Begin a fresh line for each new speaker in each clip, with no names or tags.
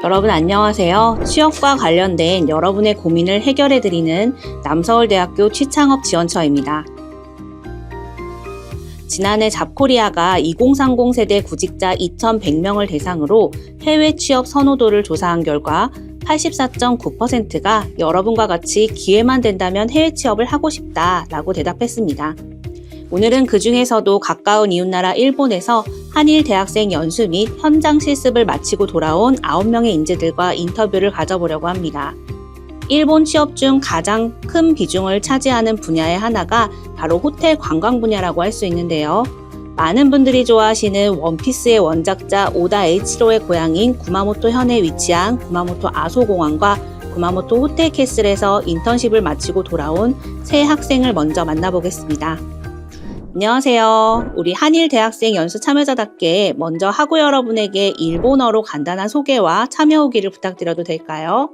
여러분 안녕하세요. 취업과 관련된 여러분의 고민을 해결해드리는 남서울대학교 취창업 지원처입니다. 지난해 잡코리아가 2030 세대 구직자 2,100명을 대상으로 해외 취업 선호도를 조사한 결과 84.9%가 여러분과 같이 기회만 된다면 해외 취업을 하고 싶다라고 대답했습니다. 오늘은 그 중에서도 가까운 이웃나라 일본에서 한일 대학생 연수 및 현장 실습을 마치고 돌아온 9명의 인재들과 인터뷰를 가져보려고 합니다. 일본 취업 중 가장 큰 비중을 차지하는 분야의 하나가 바로 호텔 관광 분야라고 할 수 있는데요. 많은 분들이 좋아하시는 원피스의 원작자 오다 에이치로의 고향인 구마모토 현에 위치한 구마모토 아소공항과 구마모토 호텔캐슬에서 인턴십을 마치고 돌아온 세 학생을 먼저 만나보겠습니다. 안녕하세요. 우리 한일 대학생 연수 참여자답게 먼저 학우 여러분에게 일본어로 간단한 소개와 참여 후기를 부탁드려도 될까요?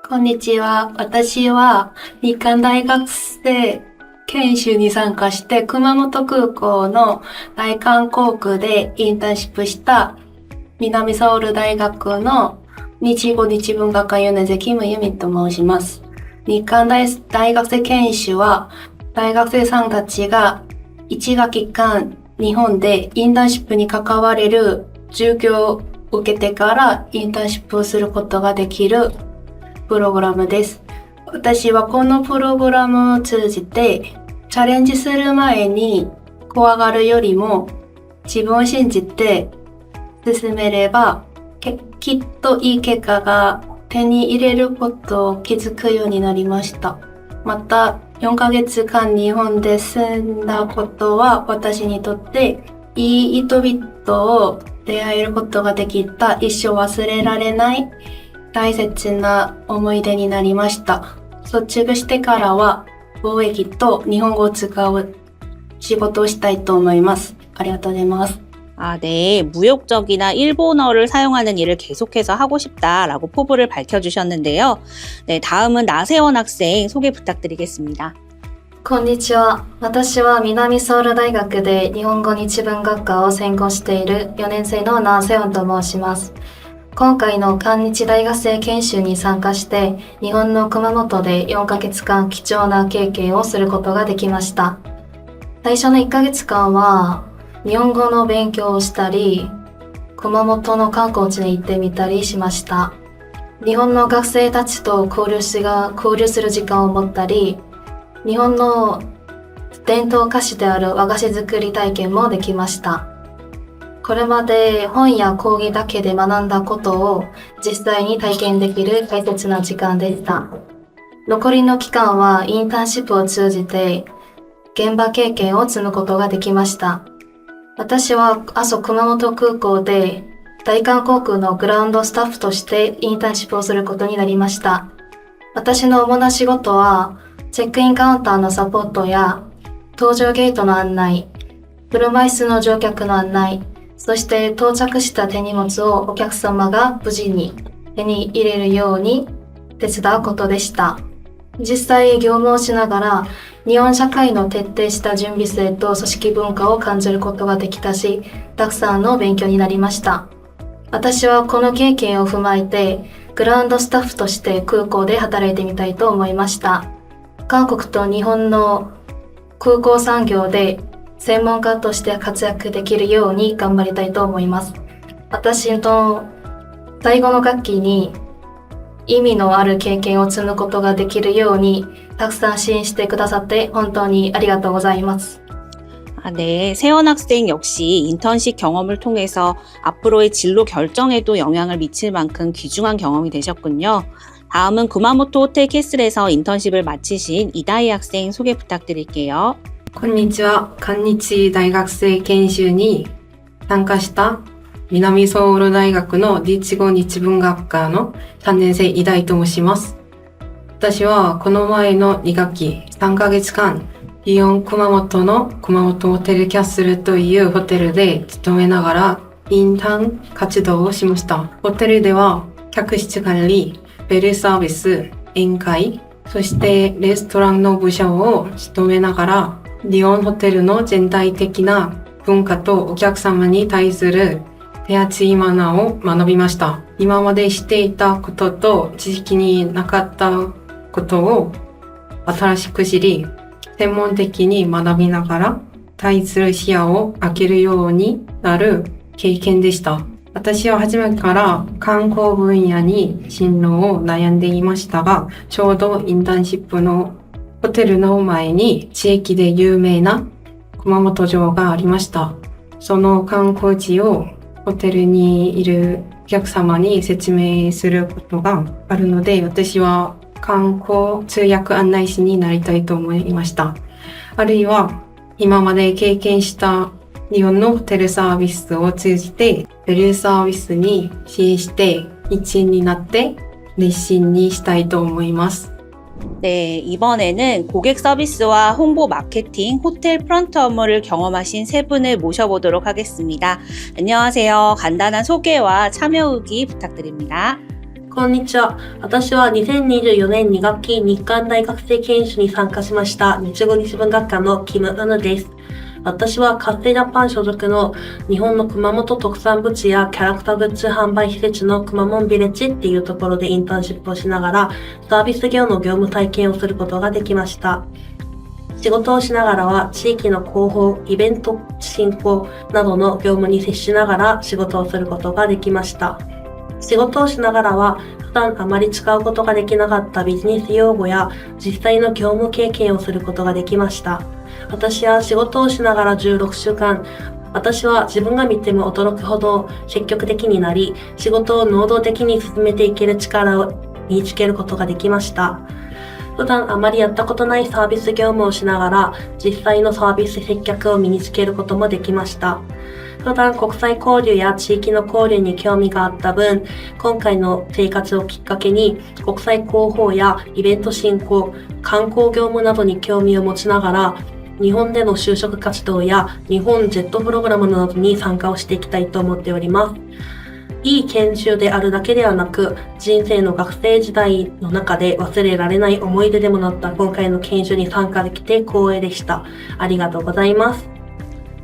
こんにちは。私は日韓大学生研修に参加して熊本空港の大韓航空でインターンシップした南ソウル大学の日語日文学科4年生キムユミと申します。日韓大学生研修は大学生さんたちが1学期間日本でインターンシップに関われる授業を受けてからインターンシップをすることができるプログラムです。私はこのプログラムを通じてチャレンジする前に怖がるよりも自分を信じて進めればきっといい結果が手に入れることを気づくようになりました。また4ヶ月間日本で住んだことは私にとっていい人々を出会えることができた一生忘れられない大切な思い出になりました。卒業してからは貿易と日本語を使う仕事をしたいと思います。ありがとうございます。
네. 무역적이나 일본어를 사용하는 일을 계속해서 하고 싶다라고 포부를 밝혀주셨는데요. 네, 다음은 나세원 학생 소개 부탁드리겠습니다.
こんにちは。私は南ソウル大学で日本語日文学科を専攻している4年生のナーセオンと申します。今回の韓日大学生研修に参加して日本の熊本で4ヶ月間貴重な経験をすることができました。最初の1ヶ月間は日本語の勉強をしたり、熊本の観光地に行ってみたりしました。日本の学生たちと交流する時間を持ったり、日本の伝統菓子である和菓子作り体験もできました。これまで本や講義だけで学んだことを実際に体験できる大切な時間でした。残りの期間はインターンシップを通じて現場経験を積むことができました。私は阿蘇熊本空港で大韓航空のグラウンドスタッフとしてインターンシップをすることになりました。私の主な仕事はチェックインカウンターのサポートや搭乗ゲートの案内、車椅子の乗客の案内、そして到着した手荷物をお客様が無事に手に入れるように手伝うことでした。実際業務をしながら日本社会の徹底した準備性と組織文化を感じることができたし、たくさんの勉強になりました。私はこの経験を踏まえてグラウンドスタッフとして空港で働いてみたいと思いました。韓国と日本の空港産業で専門家として活躍できるように頑張りたいと思います。私の最後の学期に意味のある経験を積むことができるようにたくさん支援してくださって本当にありがとうございます。
네, 세원 학생 역시 인턴십 경험을 통해서 앞으로의 진로 결정에도 영향을 미칠 만큼 귀중한 경험이 되셨군요. 다음은 구마모토 호텔 캐슬에서 인턴십을 마치신 이다희 학생 소개 부탁드릴게요.
こんにちは。韓日大学生研修に参加した南ソウル大学の日語日文学科の3年生イダイと申します。私はこの前の2学期3ヶ月間、イオン熊本の熊本ホテルキャッスルというホテルで勤めながらインターン活動をしました。ホテルでは客室管理、ベルサービス、宴会、そしてレストランの部署を務めながらリオンホテルの全体的な文化とお客様に対する手厚いマナーを学びました。今までしていたことと知識になかったことを新しく知り、専門的に学びながら対する視野を開けるようになる経験でした。私は初めから観光分野に進路を悩んでいましたが、ちょうどインターンシップのホテルの前に地域で有名な熊本城がありました。その観光地をホテルにいるお客様に説明することがあるので、私は観光通訳案内士になりたいと思いました。あるいは今まで経験した日本のホテルサービスを通じてベルサービスに支援して一員になって熱心にしたいと思います。
네, 이번에는 고객 서비스와 홍보 마케팅, 호텔 프런트 업무를 경험하신 세 분을 모셔보도록 하겠습니다. 안녕하세요. 간단한 소개와 참여 후기 부탁드립니다.
こんにちは。私は2024年2学期日韓大学生研修に参加しました日語日文学科のキム・ウヌです。私はカステジャパン所属の日本の熊本特産物やキャラクターグッズ販売施設のくまモンビレッジっていうところでインターンシップをしながらサービス業の業務体験をすることができました。仕事をしながらは地域の広報、イベント進行などの業務に接しながら仕事をすることができました。仕事をしながらは普段あまり使うことができなかったビジネス用語や実際の業務経験をすることができました。私は仕事をしながら16週間、私は自分が見ても驚くほど積極的になり、仕事を能動的に進めていける力を身につけることができました。普段あまりやったことないサービス業務をしながら、実際のサービス接客を身につけることもできました。普段国際交流や地域の交流に興味があった分、今回の生活をきっかけに国際広報やイベント進行、観光業務などに興味を持ちながら、日本での就職活動や日本ジェットプログラムなどに参加をしていきたいと思っております。いい研修であるだけではなく、人生の学生時代の中で忘れられない思い出でもなった今回の研修に参加できて光栄でした。ありがとうございます。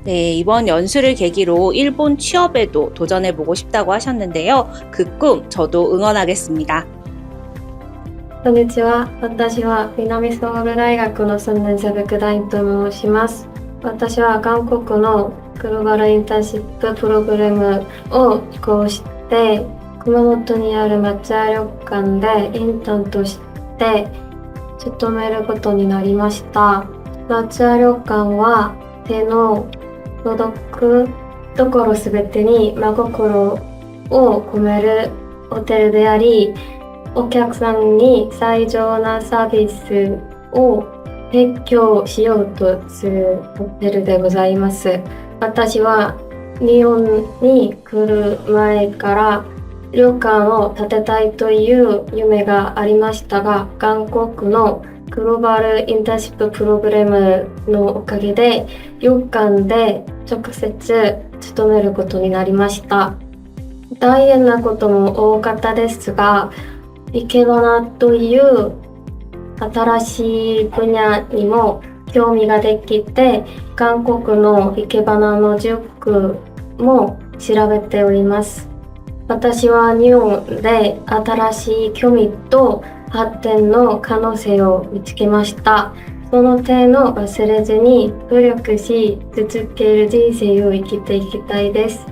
네, 이번 연수를 계기로 일본 취업에도 도전해보고 싶다고 하셨는데요. 그 꿈 저도 응원하겠습니다.
こんにちは。私は南ソウル大学の3年生福大と申します。私は韓国のグローバルインターンシッププログラムを受講して、熊本にある松屋旅館でインターンとして勤めることになりました。松屋旅館は手の届くところすべてに真心を込めるホテルであり、お客さんに最上なサービスを提供しようとするホテルでございます。私は日本に来る前から旅館を建てたいという夢がありましたが、韓国のグローバルインターンシッププログラムのおかげで旅館で直接勤めることになりました。大変なことも多かったですが、生け花という新しい分野にも興味ができて、韓国の生け花の塾も調べております。私は日本で新しい興味と発展の可能性を見つけました。その点を忘れずに努力し続ける人生を生きていきたいです。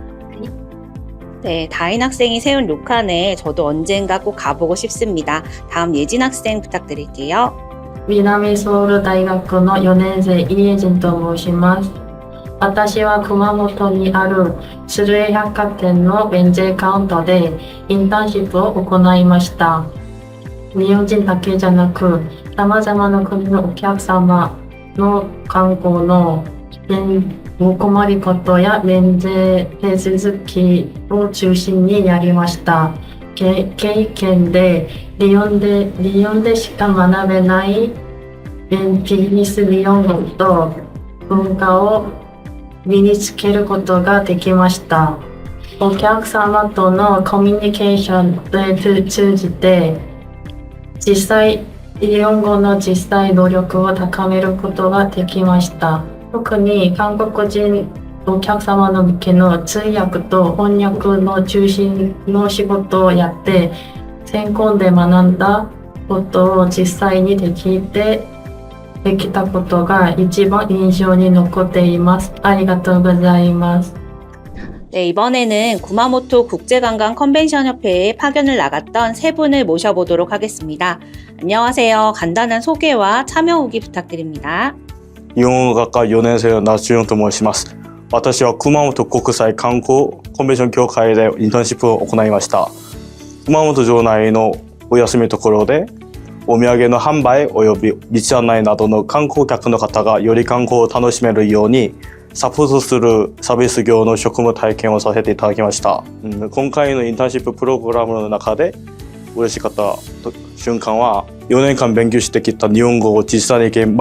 네, 다인 학생이 세운 료칸에 저도 언젠가 꼭 가보고 싶습니다. 다음 예진 학생 부탁드릴게요.
南ソウル大学の4年生イエジンと申します。私は熊本にある鶴江百貨店のベンチェカウンターでインターンシップを行いました。日本人だけじゃなく、様々な国のお客様の観光のお困りごとや免税手続きを中心にやりました。経験で日本でしか学べないイギリス日本語と文化を身につけることができました。お客様とのコミュニケーションを通じて実際日本語の実際能力を高めることができました。特に韓国人お客様の向けの通訳と翻訳の中心の仕事をやって、専攻で学んだことを実際にできたことが一番印象に残っています。ありがとうございます。
네, 이번에는 구마모토 국제관광 컨벤션 협회에 파견을 나갔던 세 분을 모셔보도록 하겠습니다. 안녕하세요. 간단한 소개와 참여 후기 부탁드립니다.
日本語学科4年生の那須潤と申します。私は熊本国際観光コンベンション協会でインターンシップを行いました。熊本城内のお休みところでお土産の販売および道案内などの観光客の方がより観光を楽しめるようにサポートするサービス業の職務体験をさせていただきました。今回のインターンシッププログラムの中で嬉しかった瞬間は4年間勉強してきた日本語を実際に現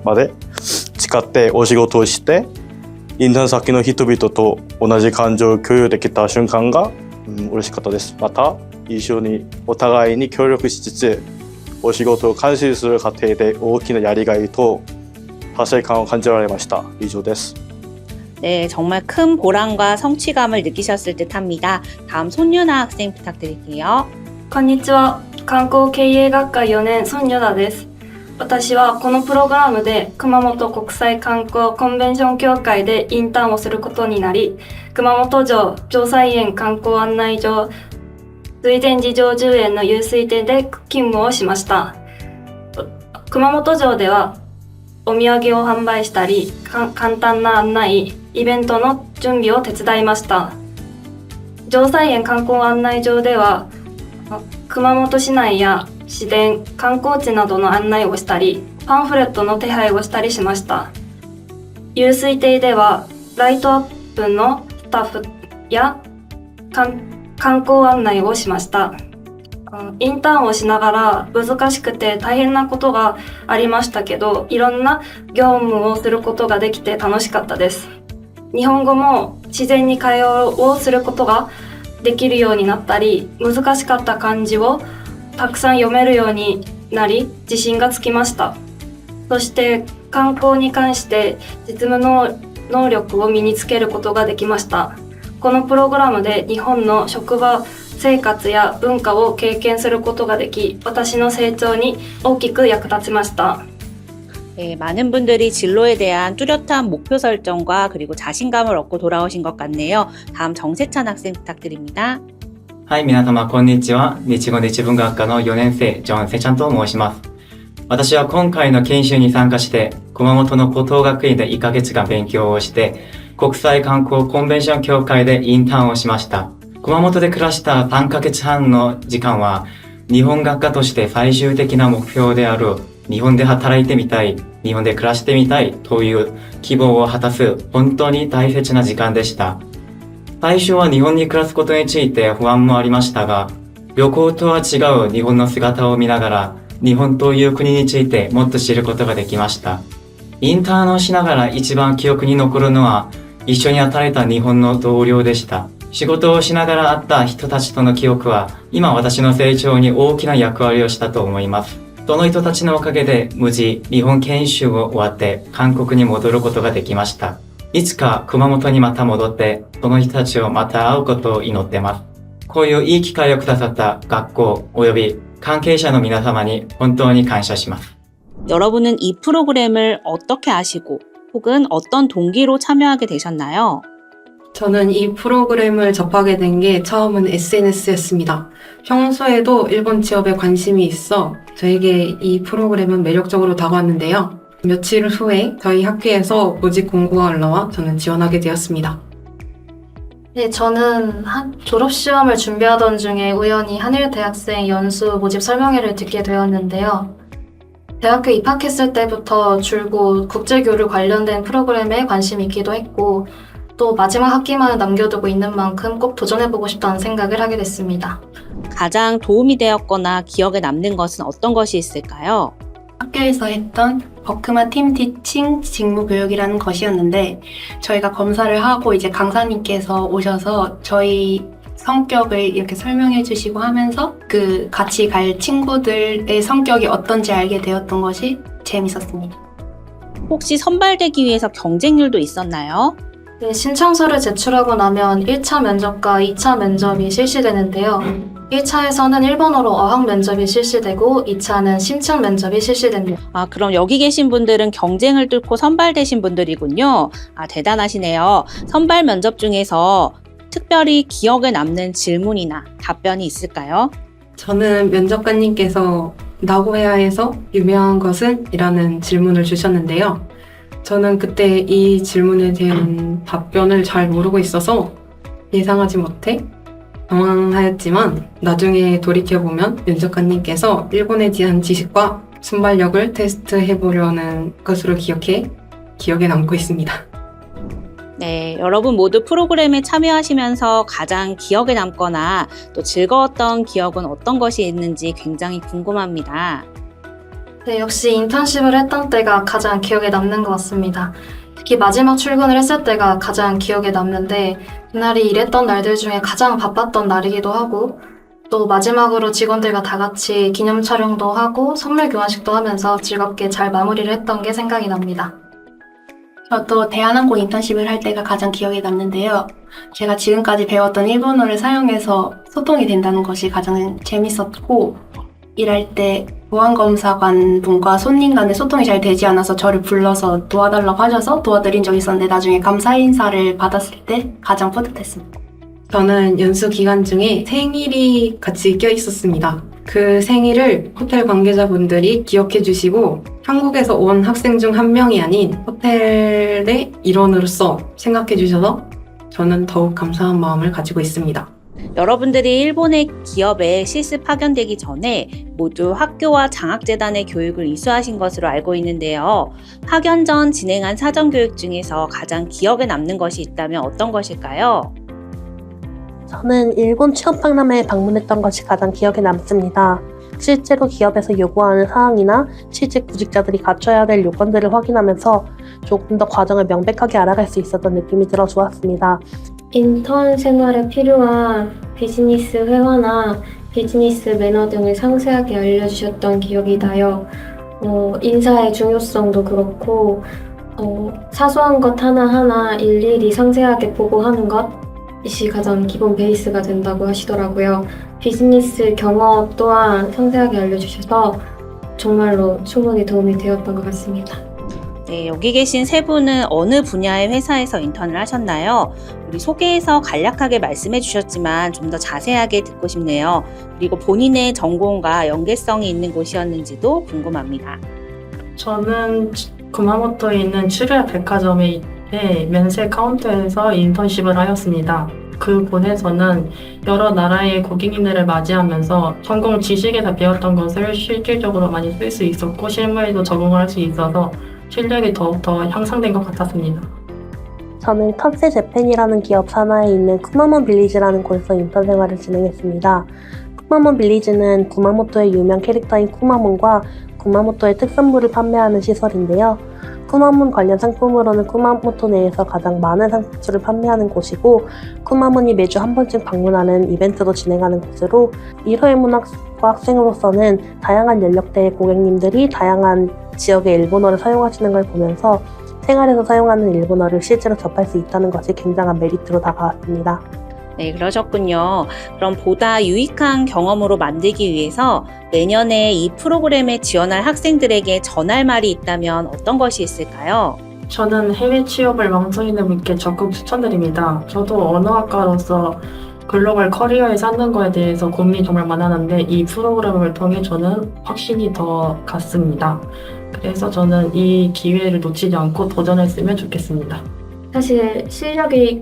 場で使ってお仕事をしてインターン先の人々と同じ感情を共有できた瞬間が嬉しかったです。また一緒にお互いに協力しつつお仕事を監視する過程で大きなやりがいと達成感を感じられました。以上です。
네, 정말 큰 보람과 성취감을 느끼셨을 듯합니다. 다음 손유나 학생 부탁드릴게요.
こんにちは。観光経営学科4年孫女田です。私はこのプログラムで熊本国際観光コンベンション協会でインターンをすることになり、熊本城城西園観光案内所水前寺城10園の湧水店で勤務をしました。熊本城ではお土産を販売したり、簡単な案内、イベントの準備を手伝いました。城西園観光案内所では熊本市内や市電、観光地などの案内をしたり、パンフレットの手配をしたりしました。湧水亭ではライトアップのスタッフや観光案内をしました。インターンをしながら難しくて大変なことがありましたけど、いろんな業務をすることができて楽しかったです。日本語も自然に会話をすることができるようになったり、難しかった漢字をたくさん読めるようになり、自信がつきました。そして観光に関して実務の能力を身につけることができました。このプログラムで日本の職場生活や文化を経験することができ、私の成長に大きく役立ちました。
네, 많은 분들이 진로에 대한 뚜렷한 목표 설정과 그리고 자신감을 얻고 돌아오신 것 같네요. 다음 정세찬 학생 부탁드립니다.
はい、皆様、こんにちは。日語日文学科の4年生、ジョン・セチャンと申します。私は今回の研修に参加して、熊本の高等学院で1ヶ月間勉強をして、国際観光コンベンション協会でインターンをしました。熊本で暮らした3ヶ月半の時間は、日本学科として最終的な目標である、日本で働いてみたい、日本で暮らしてみたいという希望を果たす本当に大切な時間でした。最初は日本に暮らすことについて不安もありましたが、旅行とは違う日本の姿を見ながら、日本という国についてもっと知ることができました。インターンをしながら一番記憶に残るのは、一緒に働いた日本の同僚でした。仕事をしながら会った人たちとの記憶は、今私の成長に大きな役割をしたと思います。その人たちのおかげで無事日本研修を終わって韓国に戻ることができました。いつか熊本にまた戻ってその人たちをまた会うことを祈ってます。こういういい機会をくださった学校及び関係者の皆様に本当に感謝します。
여러분은 이 프로그램을 어떻게 아시고 혹은 어떤 동기로 참여하게 되셨나요?
저는 이 프로그램을 접하게 된 게 처음은 SNS였습니다. 평소에도 일본 취업에 관심이 있어 저에게 이 프로그램은 매력적으로 다가왔는데요. 며칠 후에 저희 학교에서 모집 공고가 올라와 저는 지원하게 되었습니다.
네, 저는 졸업시험을 준비하던 중에 우연히 한일 대학생 연수 모집 설명회를 듣게 되었는데요. 대학교 입학했을 때부터 줄곧 국제교류 관련된 프로그램에 관심이 있기도 했고 또 마지막 학기만을 남겨두고 있는 만큼 꼭 도전해보고 싶다는 생각을 하게 됐습니다.
가장 도움이 되었거나 기억에 남는 것은 어떤 것이 있을까요?
학교에서 했던 버크마 팀 티칭 직무 교육이라는 것이었는데 저희가 검사를 하고 이제 강사님께서 오셔서 저희 성격을 이렇게 설명해 주시고 하면서 그 같이 갈 친구들의 성격이 어떤지 알게 되었던 것이 재밌었습니다.
혹시 선발되기 위해서 경쟁률도 있었나요?
네, 신청서를 제출하고 나면 1차 면접과 2차 면접이 실시되는데요. 1차에서는 일본어로 어학 면접이 실시되고 2차는 심층 면접이 실시됩니다.
아, 그럼 여기 계신 분들은 경쟁을 뚫고 선발되신 분들이군요. 아, 대단하시네요. 선발 면접 중에서 특별히 기억에 남는 질문이나 답변이 있을까요?
저는 면접관님께서 나고야에서 유명한 것은? 이라는 질문을 주셨는데요. 저는 그때 이 질문에 대한 답변을 잘 모르고 있어서 예상하지 못해 당황하였지만 나중에 돌이켜보면 면접관님께서 일본에 대한 지식과 순발력을 테스트해보려는 것으로 기억에 남고 있습니다.
네, 여러분 모두 프로그램에 참여하시면서 가장 기억에 남거나 또 즐거웠던 기억은 어떤 것이 있는지 굉장히 궁금합니다.
네, 역시 인턴십을 했던 때가 가장 기억에 남는 것 같습니다. 특히 마지막 출근을 했을 때가 가장 기억에 남는데 그날이 일했던 날들 중에 가장 바빴던 날이기도 하고 또 마지막으로 직원들과 다 같이 기념 촬영도 하고 선물 교환식도 하면서 즐겁게 잘 마무리를 했던 게 생각이 납니다.
저도 대한항공 인턴십을 할 때가 가장 기억에 남는데요. 제가 지금까지 배웠던 일본어를 사용해서 소통이 된다는 것이 가장 재밌었고, 일할 때 보안검사관 분과 손님 간의 소통이 잘 되지 않아서 저를 불러서 도와달라고 하셔서 도와드린 적이 있었는데 나중에 감사 인사를 받았을 때 가장 뿌듯했습니다.
저는 연수 기간 중에 생일이 같이 껴 있었습니다. 그 생일을 호텔 관계자분들이 기억해 주시고 한국에서 온 학생 중 한 명이 아닌 호텔의 일원으로서 생각해 주셔서 저는 더욱 감사한 마음을 가지고 있습니다.
여러분들이 일본의 기업에 실습 파견되기 전에 모두 학교와 장학재단의 교육을 이수하신 것으로 알고 있는데요. 파견 전 진행한 사전교육 중에서 가장 기억에 남는 것이 있다면 어떤 것일까요?
저는 일본 취업박람회에 방문했던 것이 가장 기억에 남습니다. 실제로 기업에서 요구하는 사항이나 실제 구직자들이 갖춰야 될 요건들을 확인하면서 조금 더 과정을 명백하게 알아갈 수 있었던 느낌이 들어 좋았습니다.
인턴 생활에 필요한 비즈니스 회화나 비즈니스 매너 등을 상세하게 알려주셨던 기억이 나요. 인사의 중요성도 그렇고 사소한 것 하나하나 일일이 상세하게 보고하는 것이 가장 기본 베이스가 된다고 하시더라고요. 비즈니스 경험 또한 상세하게 알려주셔서 정말로 충분히 도움이 되었던 것 같습니다.
네, 여기 계신 세 분은 어느 분야의 회사에서 인턴을 하셨나요? 우리 소개에서 간략하게 말씀해 주셨지만 좀 더 자세하게 듣고 싶네요. 그리고 본인의 전공과 연계성이 있는 곳이었는지도 궁금합니다.
저는 구마모토에 있는 츠루야 백화점의 면세 카운터에서 인턴십을 하였습니다. 그곳에서는 여러 나라의 고객님들을 맞이하면서 전공 지식에서 배웠던 것을 실질적으로 많이 쓸 수 있었고 실무에도 적응을 할 수 있어서 실력이 더욱더 향상된 것 같았습니다.
저는 컨세 재팬이라는 기업 산하에 있는 쿠마몬 빌리지라는 곳에서 인턴 생활을 진행했습니다. 쿠마몬 빌리지는 구마모토의 유명 캐릭터인 쿠마몬과 구마모토의 특산물을 판매하는 시설인데요. 쿠마몬 관련 상품으로는 쿠마모토 내에서 가장 많은 상품수를 판매하는 곳이고 쿠마몬이 매주 한 번씩 방문하는 이벤트도 진행하는 곳으로 1호의 문학과 학생으로서는 다양한 연령대의 고객님들이 다양한 지역의 일본어를 사용하시는 걸 보면서 생활에서 사용하는 일본어를 실제로 접할 수 있다는 것이 굉장한 메리트로 다가왔습니다.
네, 그러셨군요. 그럼 보다 유익한 경험으로 만들기 위해서 내년에 이 프로그램에 지원할 학생들에게 전할 말이 있다면 어떤 것이 있을까요?
저는 해외 취업을 망설이는 분께 적극 추천드립니다. 저도 언어학과로서 글로벌 커리어에 쌓는 거에 대해서 고민이 정말 많았는데 이 프로그램을 통해 저는 확신이 더 갔습니다. 그래서 저는 이 기회를 놓치지 않고 도전했으면 좋겠습니다.
사실 실력이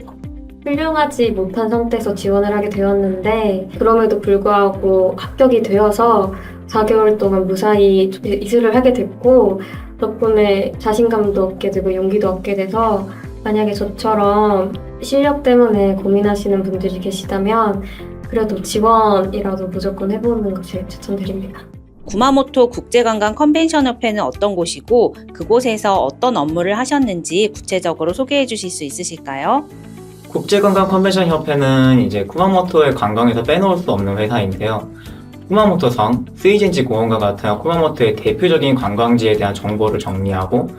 훌륭하지 못한 상태에서 지원을 하게 되었는데 그럼에도 불구하고 합격이 되어서 4개월 동안 무사히 이수를 하게 됐고 덕분에 자신감도 얻게 되고 용기도 얻게 돼서 만약에 저처럼 실력 때문에 고민하시는 분들이 계시다면 그래도 지원이라도 무조건 해보는 것을 추천드립니다.
구마모토 국제관광 컨벤션협회는 어떤 곳이고 그곳에서 어떤 업무를 하셨는지 구체적으로 소개해 주실 수 있으실까요?
국제관광 컨벤션 협회는 이제 쿠마모토의 관광에서 빼놓을 수 없는 회사인데요. 쿠마모토성, 스이젠지 공원과 같은 쿠마모토의 대표적인 관광지에 대한 정보를 정리하고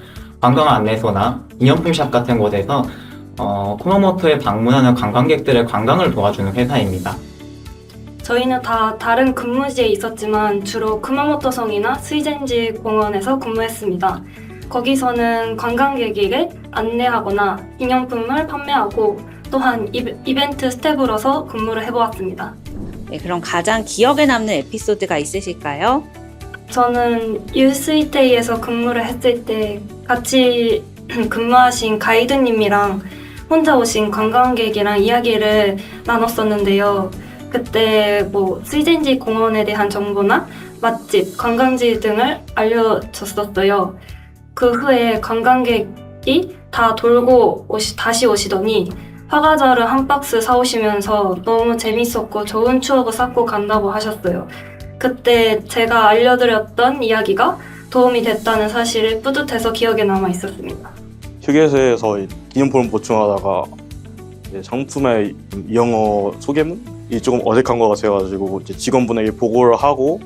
관광 안내소나 기념품샵 같은 곳에서 쿠마모토에 방문하는 관광객들의 관광을 도와주는 회사입니다.
저희는 다 다른 근무지에 있었지만 주로 쿠마모토성이나 스이젠지 공원에서 근무했습니다. 거기서는 관광객에게 안내하거나 기념품을 판매하고 또한 이벤트 스텝으로서 근무를 해보았습니다.
네, 그럼 가장 기억에 남는 에피소드가 있으실까요?
저는 유스이테이에서 근무를 했을 때 같이 근무하신 가이드님이랑 혼자 오신 관광객이랑 이야기를 나눴었는데요. 그때 스이젠지 공원에 대한 정보나 맛집, 관광지 등을 알려줬었어요. 그 후에 관광객이 다 돌고 다시 오시더니 화과자를 한 박스 사오시면서 너무 재밌었고 좋은 추억을 쌓고 간다고 하셨어요. 그때 제가 알려드렸던 이야기가 도움이 됐다는 사실을 뿌듯해서 기억에 남아 있었습니다.
휴게소에서 기념품을 보충하다가 이제 상품의 영어 소개문이 조금 어색한 것 같아가지고 이제 직원분에게 보고를 하고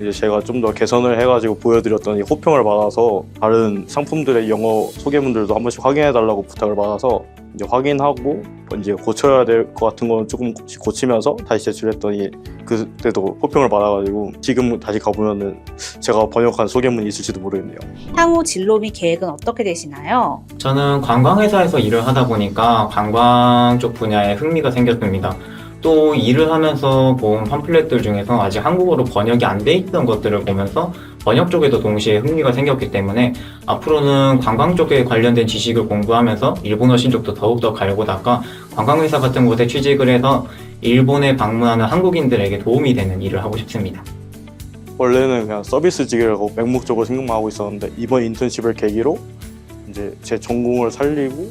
이제 제가 좀 더 개선을 해가지고 보여드렸더니 호평을 받아서 다른 상품들의 영어 소개문들도 한 번씩 확인해달라고 부탁을 받아서 이제 확인하고 이제 고쳐야 될 것 같은 거는 조금씩 고치면서 다시 제출했더니 그때도 호평을 받아가지고 지금 다시 가보면은 제가 번역한 소개문이 있을지도 모르겠네요.
향후 진로 및 계획은 어떻게 되시나요?
저는 관광회사에서 일을 하다 보니까 관광 쪽 분야에 흥미가 생겼습니다. 또 일을 하면서 본 팜플렛들 중에서 아직 한국어로 번역이 안 돼 있던 것들을 보면서 번역 쪽에도 동시에 흥미가 생겼기 때문에 앞으로는 관광 쪽에 관련된 지식을 공부하면서 일본어 실력도 더욱더 갈고 닦아 관광회사 같은 곳에 취직을 해서 일본에 방문하는 한국인들에게 도움이 되는 일을 하고 싶습니다.
원래는 그냥 서비스직이라고 맹목적으로 생각만 하고 있었는데 이번 인턴십을 계기로 이제 제 전공을 살리고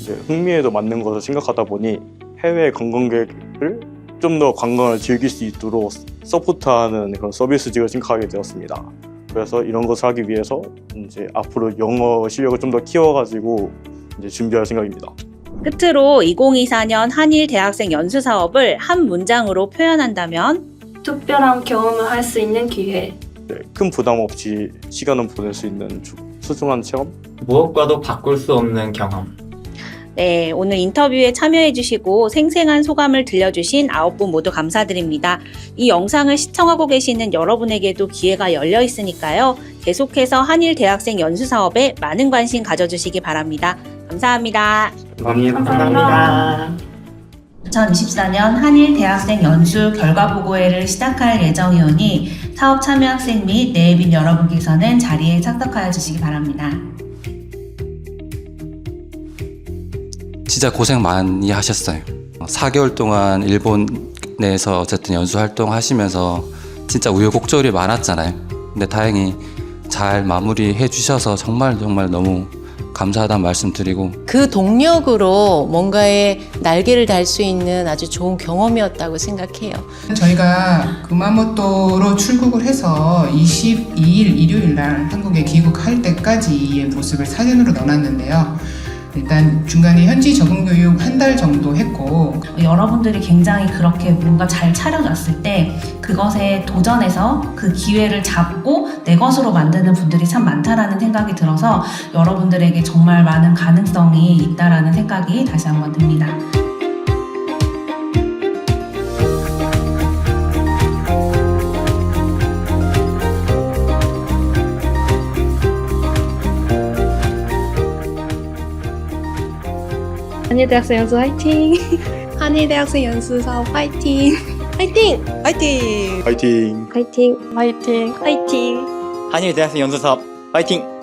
이제 흥미에도 맞는 것을 생각하다 보니 해외 관광객을 좀 더 관광을 즐길 수 있도록 서포트하는 그런 서비스직을 생각하게 되었습니다. 그래서 이런 것을 하기 위해서 이제 앞으로 영어 실력을 좀 더 키워가지고 이제 준비할 생각입니다.
끝으로 2024년 한일 대학생 연수 사업을 한 문장으로 표현한다면
특별한 경험을 할 수 있는 기회.
네, 큰 부담 없이 시간을 보낼 수 있는 소중한 체험?
무엇과도 바꿀 수 없는 경험.
네, 오늘 인터뷰에 참여해주시고 생생한 소감을 들려주신 9분 모두 감사드립니다. 이 영상을 시청하고 계시는 여러분에게도 기회가 열려 있으니까요. 계속해서 한일 대학생 연수 사업에 많은 관심 가져주시기 바랍니다. 감사합니다.
감사합니다.
2024년 한일 대학생 연수 결과보고회를 시작할 예정이오니 사업 참여 학생 및 내빈 여러분께서는 자리에 착석하여 주시기 바랍니다.
진짜 고생 많이 하셨어요. 4개월 동안 일본 내에서 어쨌든 연수 활동 하시면서 진짜 우여곡절이 많았잖아요. 근데 다행히 잘 마무리해 주셔서 정말 너무 감사하다는 말씀 드리고,
그 동력으로 뭔가의 날개를 달 수 있는 아주 좋은 경험이었다고 생각해요.
저희가 구마모토로 출국을 해서 22일 일요일 날 한국에 귀국할 때까지의 모습을 사진으로 넣어놨는데요. 일단 중간에 현지 적응 교육 한 달 정도 했고,
여러분들이 굉장히 그렇게 뭔가 잘 차려놨을 때 그것에 도전해서 그 기회를 잡고 내 것으로 만드는 분들이 참 많다라는 생각이 들어서 여러분들에게 정말 많은 가능성이 있다라는 생각이 다시 한번 듭니다.
한일 대학생 연수 화이팅! 한일 대학생 연수 사업 화이팅! 화이팅! 화이팅!
파이팅!
화이팅! 화이팅! 화이팅!
한일 대학생 연수 사업 화이팅!